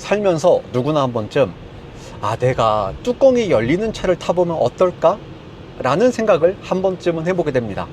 살면서 누구나 한 번쯤 내가 뚜껑이 열리는 차를 타보면 어떨까? 라는 생각을 한 번쯤은 해보게 됩니다.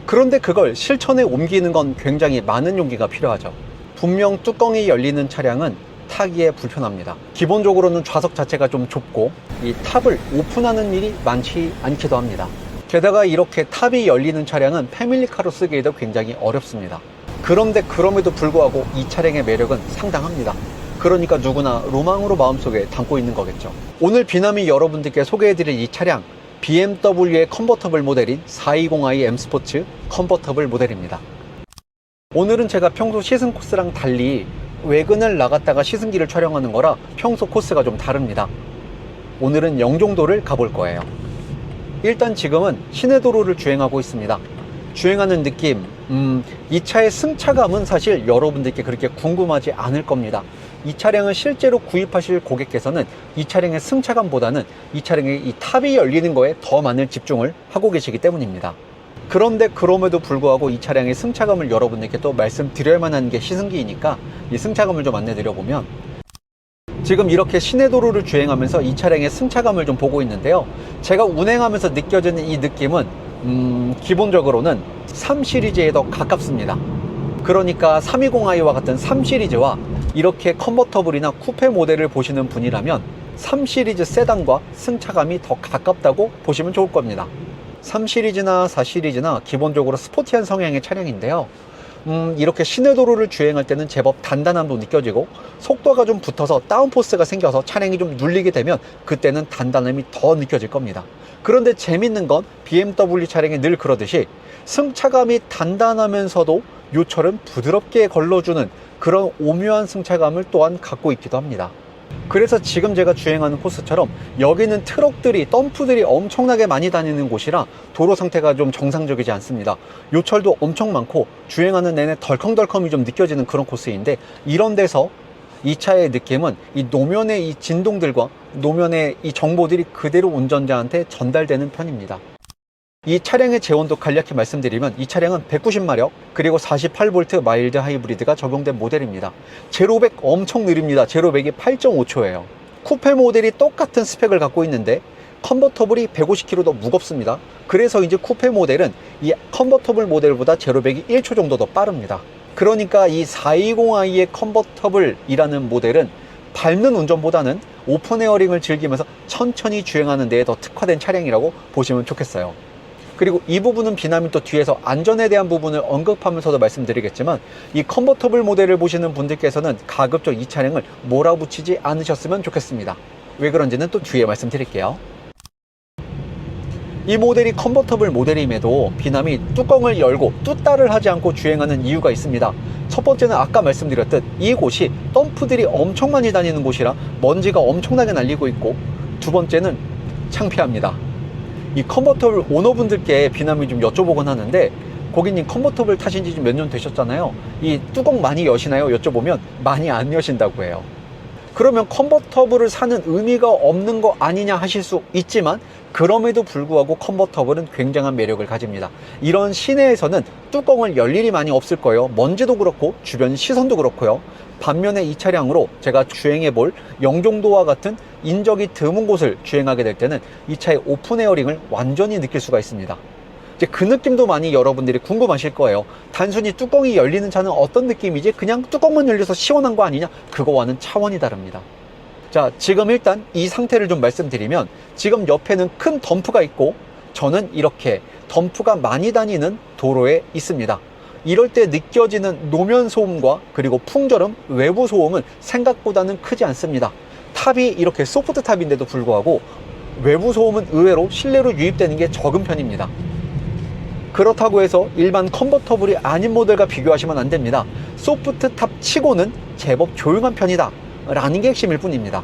그런데 그걸 실천에 옮기는 건 굉장히 많은 용기가 필요하죠. 분명 뚜껑이 열리는 차량은 타기에 불편합니다. 기본적으로는 좌석 자체가 좀 좁고 이 탑을 오픈하는 일이 많지 않기도 합니다. 게다가 이렇게 탑이 열리는 차량은 패밀리카로 쓰기에도 굉장히 어렵습니다. 그런데 그럼에도 불구하고 이 차량의 매력은 상당합니다. 그러니까 누구나 로망으로 마음속에 담고 있는 거겠죠. 오늘 비남이 여러분들께 소개해드릴 이 차량, BMW의 컨버터블 모델인 420i M 스포츠 컨버터블 모델입니다. 오늘은 제가 평소 시승 코스랑 달리 외근을 나갔다가 시승기를 촬영하는 거라 평소 코스가 좀 다릅니다. 오늘은 영종도를 가볼 거예요. 일단 지금은 시내도로를 주행하고 있습니다. 주행하는 느낌, 이 차의 승차감은 사실 여러분들께 그렇게 궁금하지 않을 겁니다. 이 차량을 실제로 구입하실 고객께서는 이 차량의 승차감보다는 이 차량의 이 탑이 열리는 거에 더 많은 집중을 하고 계시기 때문입니다. 그런데 그럼에도 불구하고 이 차량의 승차감을 여러분들께 또 말씀드려야만 하는 게 시승기이니까 이 승차감을 좀 안내드려 보면, 지금 이렇게 시내도로를 주행하면서 이 차량의 승차감을 좀 보고 있는데요, 제가 운행하면서 느껴지는 이 느낌은 기본적으로는 3 시리즈에 더 가깝습니다. 그러니까 320i와 같은 3 시리즈와 이렇게 컨버터블이나 쿠페 모델을 보시는 분이라면 3 시리즈 세단과 승차감이 더 가깝다고 보시면 좋을 겁니다. 3 시리즈나 4 시리즈나 기본적으로 스포티한 성향의 차량인데요, 이렇게 시내도로를 주행할 때는 제법 단단함도 느껴지고 속도가 좀 붙어서 다운포스가 생겨서 차량이 좀 눌리게 되면 그때는 단단함이 더 느껴질 겁니다. 그런데 재밌는 건 BMW 차량이 늘 그러듯이 승차감이 단단하면서도 요철은 부드럽게 걸러주는 그런 오묘한 승차감을 또한 갖고 있기도 합니다. 그래서 지금 제가 주행하는 코스처럼 여기는 트럭들이, 덤프들이 엄청나게 많이 다니는 곳이라 도로 상태가 좀 정상적이지 않습니다. 요철도 엄청 많고 주행하는 내내 덜컹덜컹이 좀 느껴지는 그런 코스인데, 이런 데서 이 차의 느낌은 이 노면의 이 진동들과 노면의 이 정보들이 그대로 운전자한테 전달되는 편입니다. 이 차량의 제원도 간략히 말씀드리면, 이 차량은 190마력 그리고 48V 마일드 하이브리드가 적용된 모델입니다. 제로 100 엄청 느립니다. 제로 100이 8.5초예요. 쿠페 모델이 똑같은 스펙을 갖고 있는데 컨버터블이 150kg 더 무겁습니다. 그래서 이제 쿠페 모델은 이 컨버터블 모델보다 제로 100이 1초 정도 더 빠릅니다. 그러니까 이 420i의 컨버터블이라는 모델은 밟는 운전보다는 오픈 에어링을 즐기면서 천천히 주행하는 데에 더 특화된 차량이라고 보시면 좋겠어요. 그리고 이 부분은 비남이 또 뒤에서 안전에 대한 부분을 언급하면서도 말씀드리겠지만, 이 컨버터블 모델을 보시는 분들께서는 가급적 이 차량을 몰아붙이지 않으셨으면 좋겠습니다. 왜 그런지는 또 뒤에 말씀드릴게요. 이 모델이 컨버터블 모델임에도 비남이 뚜껑을 열고 뚜따를 하지 않고 주행하는 이유가 있습니다. 첫 번째는 아까 말씀드렸듯 이곳이 덤프들이 엄청 많이 다니는 곳이라 먼지가 엄청나게 날리고 있고, 두 번째는 창피합니다. 이 컨버터블 오너분들께 비남이 좀 여쭤보곤 하는데, 고객님 컨버터블 타신 지 좀 몇 년 되셨잖아요. 이 뚜껑 많이 여시나요? 여쭤보면 많이 안 여신다고 해요. 그러면 컨버터블을 사는 의미가 없는 거 아니냐 하실 수 있지만, 그럼에도 불구하고 컨버터블은 굉장한 매력을 가집니다. 이런 시내에서는 뚜껑을 열 일이 많이 없을 거예요. 먼지도 그렇고 주변 시선도 그렇고요. 반면에 이 차량으로 제가 주행해 볼 영종도와 같은 인적이 드문 곳을 주행하게 될 때는 이 차의 오픈 에어링을 완전히 느낄 수가 있습니다. 이제 그 느낌도 많이 여러분들이 궁금하실 거예요. 단순히 뚜껑이 열리는 차는 어떤 느낌이지? 그냥 뚜껑만 열려서 시원한 거 아니냐? 그거와는 차원이 다릅니다. 자, 지금 일단 이 상태를 좀 말씀드리면, 지금 옆에는 큰 덤프가 있고 저는 이렇게 덤프가 많이 다니는 도로에 있습니다. 이럴 때 느껴지는 노면 소음과 그리고 풍절음, 외부 소음은 생각보다는 크지 않습니다. 탑이 이렇게 소프트 탑인데도 불구하고 외부 소음은 의외로 실내로 유입되는 게 적은 편입니다. 그렇다고 해서 일반 컨버터블이 아닌 모델과 비교하시면 안 됩니다. 소프트 탑 치고는 제법 조용한 편이다 라는 게 핵심일 뿐입니다.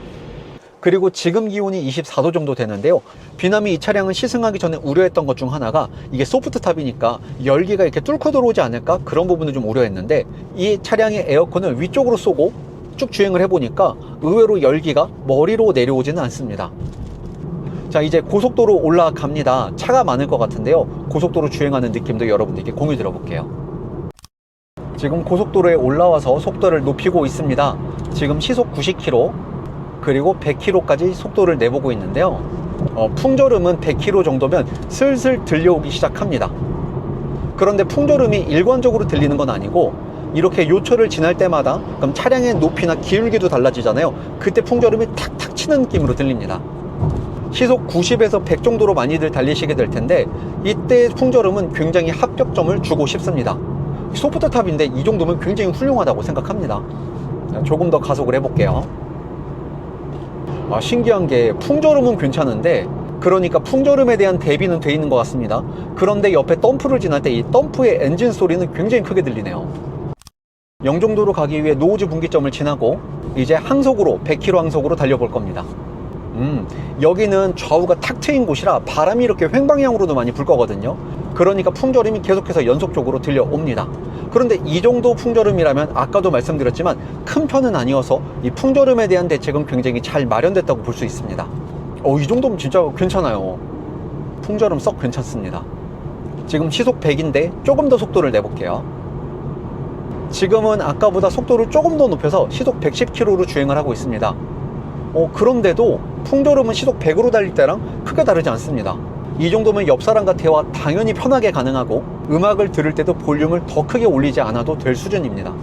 그리고 지금 기온이 24도 정도 되는데요, 비남이 이 차량을 시승하기 전에 우려했던 것 중 하나가 이게 소프트 탑이니까 열기가 이렇게 뚫고 들어오지 않을까, 그런 부분을 좀 우려했는데, 이 차량의 에어컨을 위쪽으로 쏘고 쭉 주행을 해보니까 의외로 열기가 머리로 내려오지는 않습니다. 자, 이제 고속도로 올라갑니다. 차가 많을 것 같은데요, 고속도로 주행하는 느낌도 여러분들께 공유 들어볼게요. 지금 고속도로에 올라와서 속도를 높이고 있습니다. 지금 시속 90km 그리고 100km까지 속도를 내보고 있는데요. 풍절음은 100km 정도면 슬슬 들려오기 시작합니다. 그런데 풍절음이 일관적으로 들리는 건 아니고 이렇게 요철을 지날 때마다 그럼 차량의 높이나 기울기도 달라지잖아요. 그때 풍절음이 탁탁 치는 느낌으로 들립니다. 시속 90에서 100 정도로 많이들 달리시게 될 텐데 이때 풍절음은 굉장히 합격점을 주고 싶습니다. 소프트탑인데 이 정도면 굉장히 훌륭하다고 생각합니다. 조금 더 가속을 해볼게요. 신기한 게 풍절음은 괜찮은데 그러니까 풍절음에 대한 대비는 돼 있는 것 같습니다. 그런데 옆에 덤프를 지날 때 이 덤프의 엔진 소리는 굉장히 크게 들리네요. 영종도로 가기 위해 노오즈 분기점을 지나고 이제 항속으로 100km 항속으로 달려볼 겁니다. 여기는 좌우가 탁 트인 곳이라 바람이 이렇게 횡방향으로도 많이 불 거거든요. 그러니까 풍절음이 계속해서 연속적으로 들려옵니다. 그런데 이 정도 풍절음이라면 아까도 말씀드렸지만 큰 편은 아니어서 이 풍절음에 대한 대책은 굉장히 잘 마련됐다고 볼 수 있습니다. 이 정도면 진짜 괜찮아요. 풍절음 썩 괜찮습니다. 지금 시속 100인데 조금 더 속도를 내볼게요. 지금은 아까보다 속도를 조금 더 높여서 시속 110km로 주행을 하고 있습니다. 그런데도 풍절음은 시속 100으로 달릴 때랑 크게 다르지 않습니다. 이 정도면 옆 사람과 대화 당연히 편하게 가능하고 음악을 들을 때도 볼륨을 더 크게 올리지 않아도 될 수준입니다.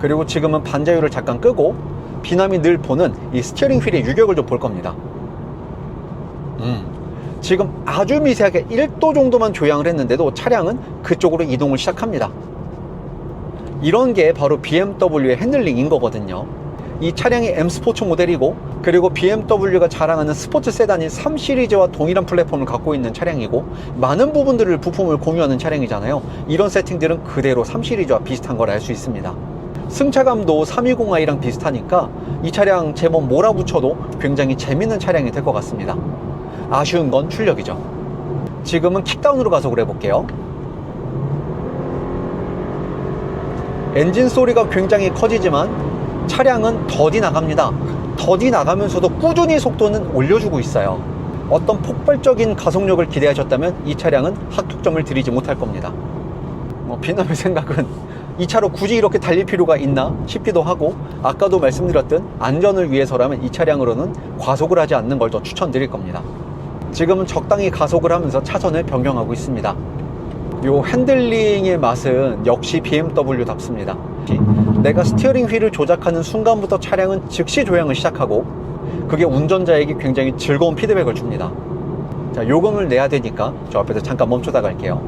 그리고 지금은 반자율을 잠깐 끄고 비남이 늘 보는 이 스티어링 휠의 유격을 좀 볼 겁니다. 지금 아주 미세하게 1도 정도만 조향을 했는데도 차량은 그쪽으로 이동을 시작합니다. 이런 게 바로 BMW의 핸들링인 거거든요. 이 차량이 M 스포츠 모델이고 그리고 BMW가 자랑하는 스포츠 세단인 3 시리즈와 동일한 플랫폼을 갖고 있는 차량이고 많은 부분들을 부품을 공유하는 차량이잖아요. 이런 세팅들은 그대로 3 시리즈와 비슷한 걸 알 수 있습니다. 승차감도 320i랑 비슷하니까 이 차량 제법 몰아붙여도 굉장히 재밌는 차량이 될 것 같습니다. 아쉬운 건 출력이죠. 지금은 킥다운으로 가속을 해볼게요. 엔진 소리가 굉장히 커지지만 차량은 더디 나갑니다. 더디 나가면서도 꾸준히 속도는 올려주고 있어요. 어떤 폭발적인 가속력을 기대하셨다면 이 차량은 합격점을 드리지 못할 겁니다. 비남의 생각은 이 차로 굳이 이렇게 달릴 필요가 있나 싶기도 하고 아까도 말씀드렸던 안전을 위해서라면 이 차량으로는 과속을 하지 않는 걸 더 추천드릴 겁니다. 지금은 적당히 가속을 하면서 차선을 변경하고 있습니다. 요 핸들링의 맛은 역시 BMW답습니다. 내가 스티어링 휠을 조작하는 순간부터 차량은 즉시 조향을 시작하고 그게 운전자에게 굉장히 즐거운 피드백을 줍니다. 자, 요금을 내야 되니까 저 앞에서 잠깐 멈추다 갈게요.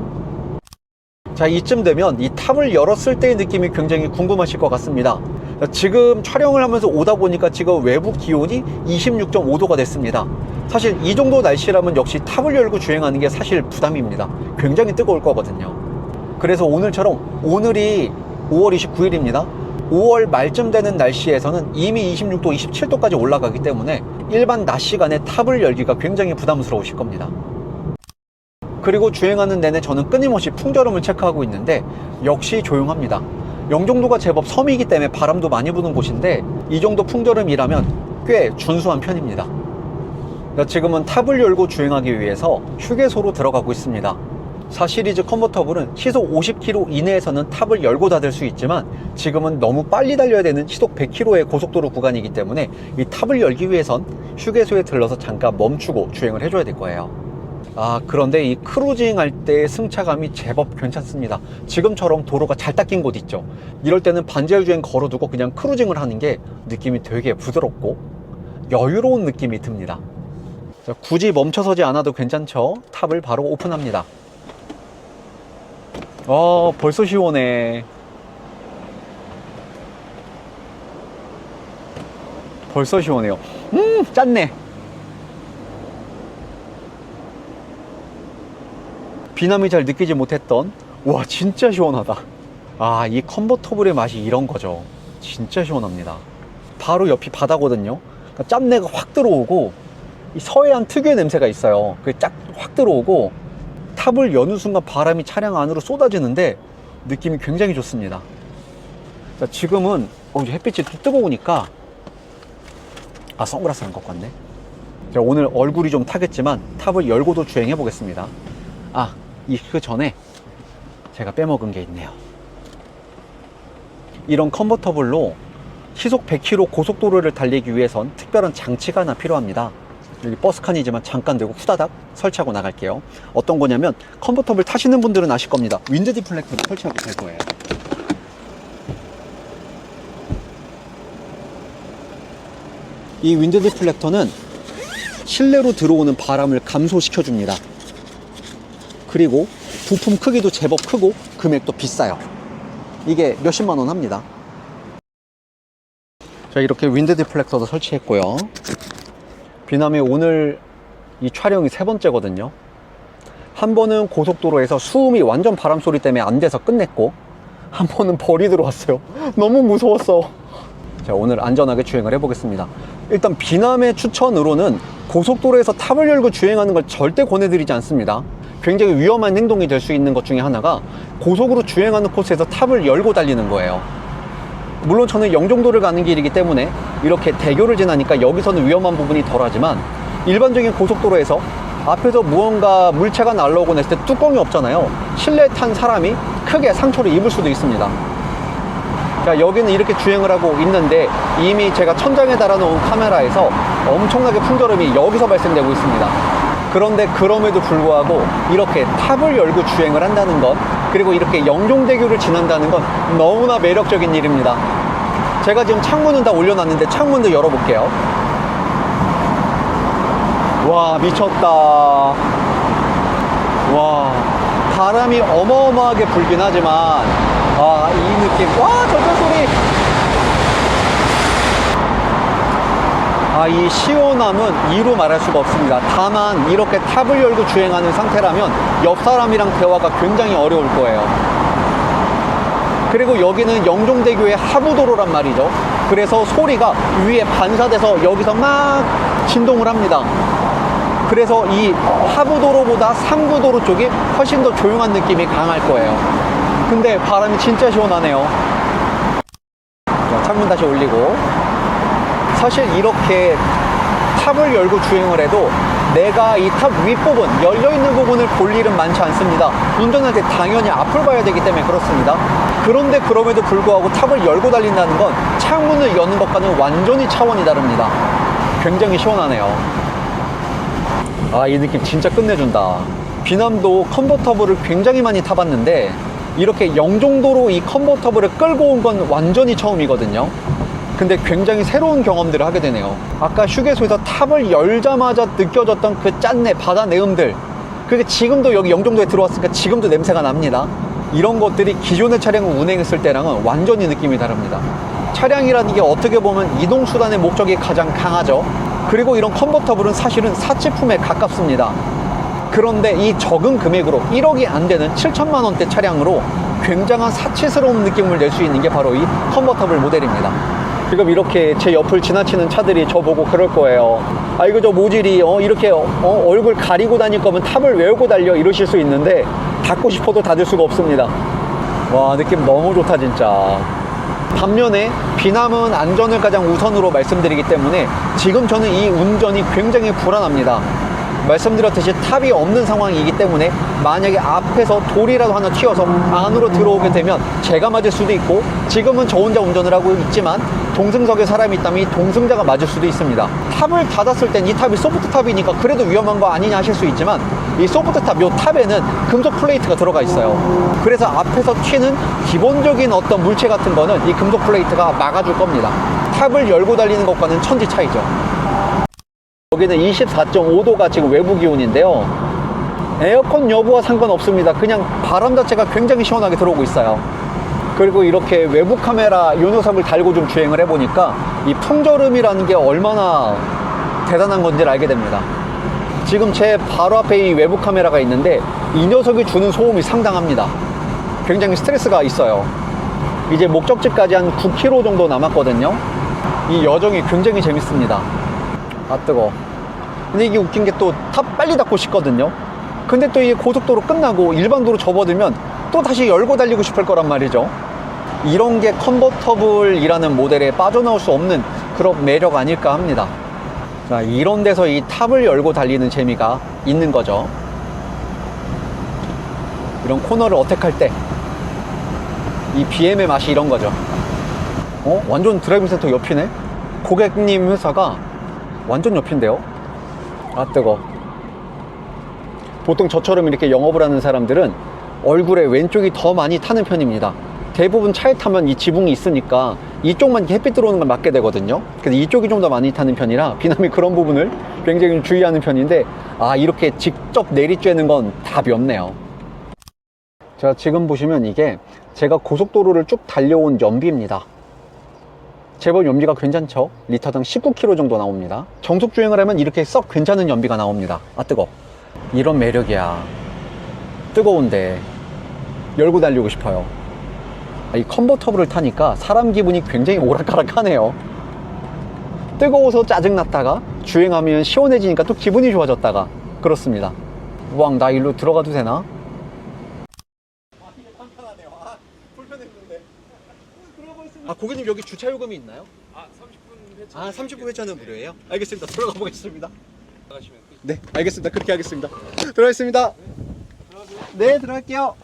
자, 이쯤 되면 이 탑을 열었을 때의 느낌이 굉장히 궁금하실 것 같습니다. 자, 지금 촬영을 하면서 오다 보니까 지금 외부 기온이 26.5도가 됐습니다. 사실 이 정도 날씨라면 역시 탑을 열고 주행하는 게 사실 부담입니다. 굉장히 뜨거울 거거든요. 그래서 오늘처럼 오늘이 5월 29일입니다. 5월 말쯤 되는 날씨에서는 이미 26도, 27도까지 올라가기 때문에 일반 낮 시간에 탑을 열기가 굉장히 부담스러우실 겁니다. 그리고 주행하는 내내 저는 끊임없이 풍절음을 체크하고 있는데 역시 조용합니다. 영종도가 제법 섬이기 때문에 바람도 많이 부는 곳인데 이 정도 풍절음이라면 꽤 준수한 편입니다. 지금은 탑을 열고 주행하기 위해서 휴게소로 들어가고 있습니다. 4 시리즈 컨버터블은 시속 50km 이내에서는 탑을 열고 닫을 수 있지만 지금은 너무 빨리 달려야 되는 시속 100km의 고속도로 구간이기 때문에 이 탑을 열기 위해선 휴게소에 들러서 잠깐 멈추고 주행을 해줘야 될 거예요. 그런데 이 크루징 할 때 승차감이 제법 괜찮습니다. 지금처럼 도로가 잘 닦인 곳 있죠. 이럴 때는 반자율 주행 걸어두고 그냥 크루징을 하는 게 느낌이 되게 부드럽고 여유로운 느낌이 듭니다. 자, 굳이 멈춰서지 않아도 괜찮죠? 탑을 바로 오픈합니다. 벌써 시원해. 벌써 시원해요. 짠네. 비남이 잘 느끼지 못했던 와 진짜 시원하다. 이 컨버터블의 맛이 이런 거죠. 진짜 시원합니다. 바로 옆이 바다거든요. 그러니까 짬내가 확 들어오고 이 서해안 특유의 냄새가 있어요. 그게 쫙 확 들어오고 탑을 여는 순간 바람이 차량 안으로 쏟아지는데 느낌이 굉장히 좋습니다. 자, 지금은 햇빛이 또 뜨거우니까 선글라스 안 갖고 왔네. 자, 오늘 얼굴이 좀 타겠지만 탑을 열고도 주행해 보겠습니다. 그 전에 제가 빼먹은 게 있네요. 이런 컨버터블로 시속 100km 고속도로를 달리기 위해선 특별한 장치가 하나 필요합니다. 여기 버스칸이지만 잠깐 들고 후다닥 설치하고 나갈게요. 어떤 거냐면 컨버터블 타시는 분들은 아실 겁니다. 윈드 디플렉터를 설치하게 될 거예요. 이 윈드 디플렉터는 실내로 들어오는 바람을 감소시켜 줍니다. 그리고 부품 크기도 제법 크고 금액도 비싸요. 이게 몇십만 원 합니다. 자, 이렇게 윈드 디플렉터도 설치했고요. 비남이 오늘 이 촬영이 세 번째거든요. 한 번은 고속도로에서 수음이 완전 바람 소리 때문에 안 돼서 끝냈고, 한 번은 벌이 들어왔어요. 너무 무서웠어. 자, 오늘 안전하게 주행을 해보겠습니다. 일단 비남의 추천으로는 고속도로에서 탑을 열고 주행하는 걸 절대 권해드리지 않습니다. 굉장히 위험한 행동이 될 수 있는 것 중에 하나가 고속으로 주행하는 코스에서 탑을 열고 달리는 거예요. 물론 저는 영종도를 가는 길이기 때문에 이렇게 대교를 지나니까 여기서는 위험한 부분이 덜하지만, 일반적인 고속도로에서 앞에서 무언가 물체가 날라오고 했을 때 뚜껑이 없잖아요. 실내에 탄 사람이 크게 상처를 입을 수도 있습니다. 자, 여기는 이렇게 주행을 하고 있는데 이미 제가 천장에 달아놓은 카메라에서 엄청나게 풍절음이 여기서 발생되고 있습니다. 그런데 그럼에도 불구하고 이렇게 탑을 열고 주행을 한다는 것, 그리고 이렇게 영종대교를 지난다는 건 너무나 매력적인 일입니다. 제가 지금 창문은 다 올려놨는데 창문도 열어볼게요. 와, 미쳤다. 와, 바람이 어마어마하게 불긴 하지만, 아, 이 느낌. 와, 저저 소리. 아, 이 시원함은 이루 말할 수가 없습니다. 다만 이렇게 탑을 열고 주행하는 상태라면 옆 사람이랑 대화가 굉장히 어려울 거예요. 그리고 여기는 영종대교의 하부도로란 말이죠. 그래서 소리가 위에 반사돼서 여기서 막 진동을 합니다. 그래서 이 하부도로보다 상부도로 쪽이 훨씬 더 조용한 느낌이 강할 거예요. 근데 바람이 진짜 시원하네요. 자, 창문 다시 올리고. 사실 이렇게 탑을 열고 주행을 해도 내가 이 탑 윗부분, 열려있는 부분을 볼 일은 많지 않습니다. 운전할 때 당연히 앞을 봐야 되기 때문에 그렇습니다. 그런데 그럼에도 불구하고 탑을 열고 달린다는 건 창문을 여는 것과는 완전히 차원이 다릅니다. 굉장히 시원하네요. 아, 이 느낌 진짜 끝내준다. 비남도 컨버터블을 굉장히 많이 타봤는데 이렇게 영종도로 이 컨버터블을 끌고 온 건 완전히 처음이거든요. 근데 굉장히 새로운 경험들을 하게 되네요. 아까 휴게소에서 탑을 열자마자 느껴졌던 그 짠내, 바다 내음들, 그게 지금도 여기 영종도에 들어왔으니까 지금도 냄새가 납니다. 이런 것들이 기존의 차량을 운행했을 때랑은 완전히 느낌이 다릅니다. 차량이라는 게 어떻게 보면 이동수단의 목적이 가장 강하죠. 그리고 이런 컨버터블은 사실은 사치품에 가깝습니다. 그런데 이 적은 금액으로 1억이 안 되는 7천만 원대 차량으로 굉장한 사치스러운 느낌을 낼 수 있는 게 바로 이 컨버터블 모델입니다. 지금 이렇게 제 옆을 지나치는 차들이 저보고 그럴 거예요. 아, 이거 저 모질이 이렇게 얼굴 가리고 다닐 거면 탑을 왜 열고 달려, 이러실 수 있는데 닫고 싶어도 닫을 수가 없습니다. 와, 느낌 너무 좋다 진짜. 반면에 비남은 안전을 가장 우선으로 말씀드리기 때문에 지금 저는 이 운전이 굉장히 불안합니다. 말씀드렸듯이 탑이 없는 상황이기 때문에 만약에 앞에서 돌이라도 하나 튀어서 안으로 들어오게 되면 제가 맞을 수도 있고, 지금은 저 혼자 운전을 하고 있지만 동승석에 사람이 있다면 이 동승자가 맞을 수도 있습니다. 탑을 닫았을 땐 이 탑이 소프트 탑이니까 그래도 위험한 거 아니냐 하실 수 있지만, 이 소프트 탑, 요 탑에는 금속 플레이트가 들어가 있어요. 그래서 앞에서 튀는 기본적인 어떤 물체 같은 거는 이 금속 플레이트가 막아줄 겁니다. 탑을 열고 달리는 것과는 천지 차이죠. 여기는 24.5도가 지금 외부 기온인데요. 에어컨 여부와 상관없습니다. 그냥 바람 자체가 굉장히 시원하게 들어오고 있어요. 그리고 이렇게 외부 카메라 이 녀석을 달고 좀 주행을 해보니까 이 풍절음이라는 게 얼마나 대단한 건지를 알게 됩니다. 지금 제 바로 앞에 이 외부 카메라가 있는데 이 녀석이 주는 소음이 상당합니다. 굉장히 스트레스가 있어요. 이제 목적지까지 한 9km 정도 남았거든요. 이 여정이 굉장히 재밌습니다. 아, 뜨거워. 근데 이게 웃긴 게 또 탑 빨리 닫고 싶거든요. 근데 또 이 고속도로 끝나고 일반도로 접어들면 또 다시 열고 달리고 싶을 거란 말이죠. 이런 게 컨버터블이라는 모델에 빠져나올 수 없는 그런 매력 아닐까 합니다. 자, 이런 데서 이 탑을 열고 달리는 재미가 있는 거죠. 이런 코너를 어택할 때 이 BM의 맛이 이런 거죠. 완전 드라이빙 센터 옆이네. 고객님 회사가 완전 옆인데요. 아 뜨거. 보통 저처럼 이렇게 영업을 하는 사람들은 얼굴에 왼쪽이 더 많이 타는 편입니다. 대부분 차에 타면 이 지붕이 있으니까 이쪽만 이렇게 햇빛 들어오는 걸 맞게 되거든요. 그래서 이쪽이 좀 더 많이 타는 편이라 비남이 그런 부분을 굉장히 주의하는 편인데, 이렇게 직접 내리쬐는 건 답이 없네요. 자, 지금 보시면 이게 제가 고속도로를 쭉 달려온 연비입니다. 제법 연비가 괜찮죠? 리터당 19km 정도 나옵니다. 정속 주행을 하면 이렇게 썩 괜찮은 연비가 나옵니다. 아 뜨거. 이런 매력이야. 뜨거운데 열고 달리고 싶어요. 이 컨버터블을 타니까 사람 기분이 굉장히 오락가락하네요. 뜨거워서 짜증났다가 주행하면 시원해지니까 또 기분이 좋아졌다가 그렇습니다. 우왕, 나 일로 들어가도 되나? 이게 간편하네요. 불편했는데. 고객님 여기 주차 요금이 있나요? 30분 회차. 30분 회차는 무료예요? 알겠습니다. 들어가 보겠습니다. 나가시면 끝. 네, 알겠습니다. 그렇게 하겠습니다. 들어가겠습니다. 네, 들어갈게요.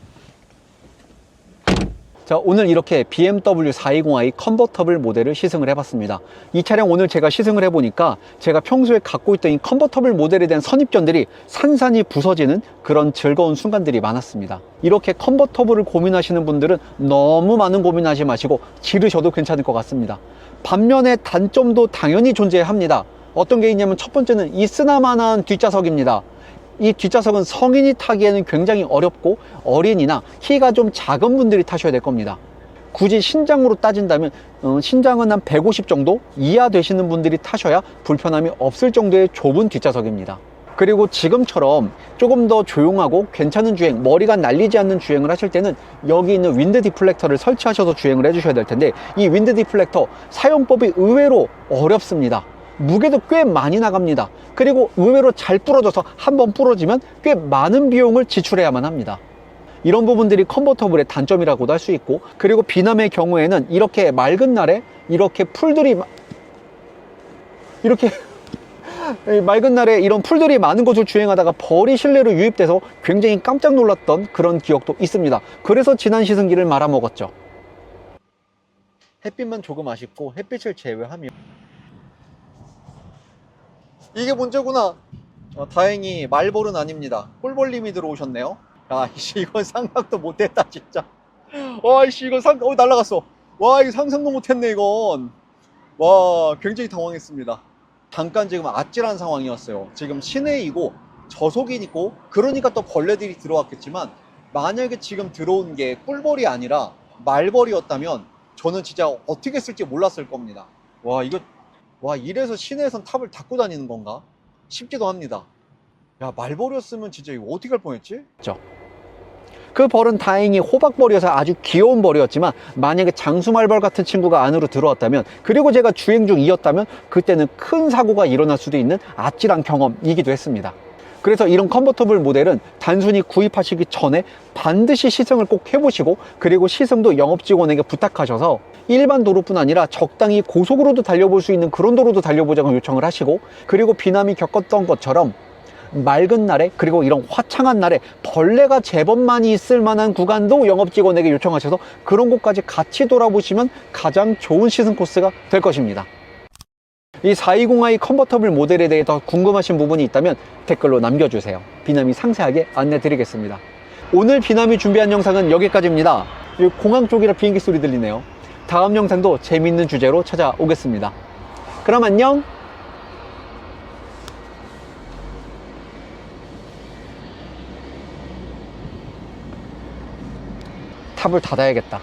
자, 오늘 이렇게 BMW 420i 컨버터블 모델을 시승을 해봤습니다. 이 차량 오늘 제가 시승을 해보니까 제가 평소에 갖고 있던 이 컨버터블 모델에 대한 선입견들이 산산이 부서지는 그런 즐거운 순간들이 많았습니다. 이렇게 컨버터블을 고민하시는 분들은 너무 많은 고민하지 마시고 지르셔도 괜찮을 것 같습니다. 반면에 단점도 당연히 존재합니다. 어떤 게 있냐면 첫 번째는 이 쓰나마나한 뒷좌석입니다. 이 뒷좌석은 성인이 타기에는 굉장히 어렵고 어린이나 키가 좀 작은 분들이 타셔야 될 겁니다. 굳이 신장으로 따진다면 신장은 한 150 정도 이하 되시는 분들이 타셔야 불편함이 없을 정도의 좁은 뒷좌석입니다. 그리고 지금처럼 조금 더 조용하고 괜찮은 주행, 머리가 날리지 않는 주행을 하실 때는 여기 있는 윈드 디플렉터를 설치하셔서 주행을 해주셔야 될 텐데, 이 윈드 디플렉터 사용법이 의외로 어렵습니다. 무게도 꽤 많이 나갑니다. 그리고 의외로 잘 부러져서 한번 부러지면 꽤 많은 비용을 지출해야만 합니다. 이런 부분들이 컨버터블의 단점이라고도 할 수 있고, 그리고 비남의 경우에는 이렇게 맑은 날에 이렇게 풀들이 맑은 날에 이런 풀들이 많은 곳을 주행하다가 벌이 실내로 유입돼서 굉장히 깜짝 놀랐던 그런 기억도 있습니다. 그래서 지난 시승기를 말아먹었죠. 햇빛만 조금 아쉽고 햇빛을 제외하면 이게 문제구나. 다행히 말볼은 아닙니다. 꿀벌님이 들어오셨네요. 이건 상상도 못했다 진짜. 이건 날라갔어. 이거 상상도 못했네 이건. 굉장히 당황했습니다. 잠깐 지금 아찔한 상황이었어요. 지금 시내이고 저속이고 그러니까 또 벌레들이 들어왔겠지만, 만약에 지금 들어온 게 꿀벌이 아니라 말벌이었다면 저는 진짜 어떻게 쓸지 몰랐을 겁니다. 이래서 시내에선 탑을 닫고 다니는 건가 싶기도 합니다. 말벌이었으면 진짜 이거 어떻게 할 뻔했지? 그 벌은 다행히 호박벌이어서 아주 귀여운 벌이었지만, 만약에 장수말벌 같은 친구가 안으로 들어왔다면, 그리고 제가 주행 중이었다면 그때는 큰 사고가 일어날 수도 있는 아찔한 경험이기도 했습니다. 그래서 이런 컨버터블 모델은 단순히 구입하시기 전에 반드시 시승을 꼭 해보시고, 그리고 시승도 영업직원에게 부탁하셔서 일반 도로뿐 아니라 적당히 고속으로도 달려볼 수 있는 그런 도로도 달려보자고 요청을 하시고, 그리고 비남이 겪었던 것처럼 맑은 날에, 그리고 이런 화창한 날에 벌레가 제법 많이 있을 만한 구간도 영업직원에게 요청하셔서 그런 곳까지 같이 돌아보시면 가장 좋은 시승 코스가 될 것입니다. 이 420i 컨버터블 모델에 대해 더 궁금하신 부분이 있다면 댓글로 남겨주세요. 비남이 상세하게 안내 드리겠습니다. 오늘 비남이 준비한 영상은 여기까지입니다. 공항 쪽이라 비행기 소리 들리네요. 다음 영상도 재밌는 주제로 찾아오겠습니다. 그럼 안녕. 탑을 닫아야겠다.